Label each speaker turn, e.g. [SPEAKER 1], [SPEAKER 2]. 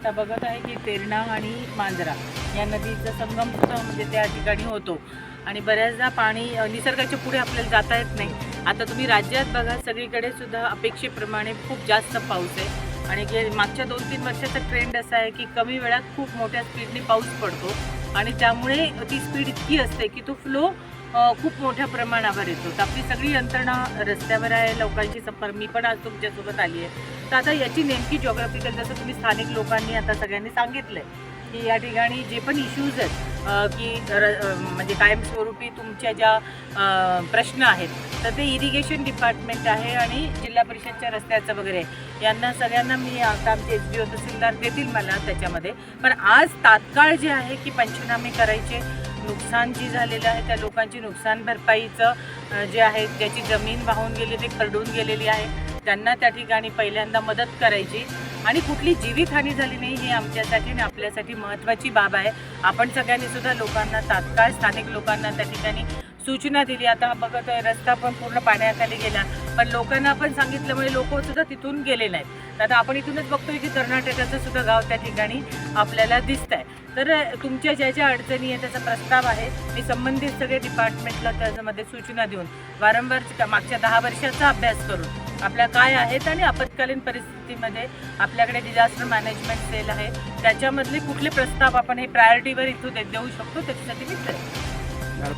[SPEAKER 1] आता बघत आहे की तेरणा आणि मांजरा या नदीचा संगम सुद्धा म्हणजे त्या ठिकाणी होतो आणि बऱ्याचदा पाणी निसर्गाच्या पुढे आपल्याला जाता येत नाही। आता तुम्ही राज्यात बघा सगळीकडे सुद्धा अपेक्षेप्रमाणे खूप जास्त पाऊस आहे आणि मागच्या 2-3 वर्षाचा ट्रेंड असा आहे की कमी वेळात खूप मोठ्या स्पीडने पाऊस पडतो आणि त्यामुळे ती स्पीड इतकी असते की तो फ्लो खूप मोठ्या प्रमाणावर येतो। तर आपली सगळी यंत्रणा रस्त्यावर आहे, लोकांची संपर्क मी पण आज तुमच्यासोबत आली आहे। तर आता याची नेमकी जॉग्राफिकल जसं तुम्ही स्थानिक लोकांनी आता सगळ्यांनी सांगितलं आहे की या ठिकाणी जे पण इश्यूज आहेत की म्हणजे कायमस्वरूपी तुमच्या ज्या प्रश्न आहेत तर ते इरिगेशन डिपार्टमेंट आहे आणि जिल्हा परिषदच्या रस्त्याचं वगैरे यांना सगळ्यांना मी आता आमचे SDO तहसीलदार देतील मला त्याच्यामध्ये। पण आज तात्काळ जे आहे की पंचनामे करायचे, नुकसान जी झालेलं आहे त्या लोकांची नुकसान भरपाईचं जे आहे ज्याची जमीन वाहून गेली ते खरडून गेलेली आहे त्यांना त्या ठिकाणी पहिल्यांदा मदत करायची आणि कुठली जीवितहानी झाली नाही ही आमच्यासाठी आणि आपल्यासाठी महत्त्वाची बाब आहे। आपण सगळ्यांनी सुद्धा लोकांना तात्काळ स्थानिक लोकांना त्या ठिकाणी सूचना दिली। आता बघत आहे रस्ता पण पूर्ण पाण्याखाली गेला पण लोकांना आपण सांगितल्यामुळे लोक सुद्धा तिथून गेले नाहीत। आता आपण इथूनच बघतोय की कर्नाटकाचं सुद्धा गाव त्या ठिकाणी आपल्याला दिसत आहे। तर तुमच्या ज्या ज्या अडचणी आहे त्याचा प्रस्ताव आहे मी संबंधित सगळे डिपार्टमेंटला त्याच्यामध्ये सूचना देऊन वारंवार मागच्या 10 वर्षाचा अभ्यास करून आपल्या काय आहेत आणि आपत्कालीन परिस्थितीमध्ये आपल्याकडे डिझास्टर मॅनेजमेंट सेल आहे त्याच्यामधले कुठले प्रस्ताव आपण हे प्रायोरिटीवर इथून देऊ शकतो त्याच्यासाठी मी प्रयत्न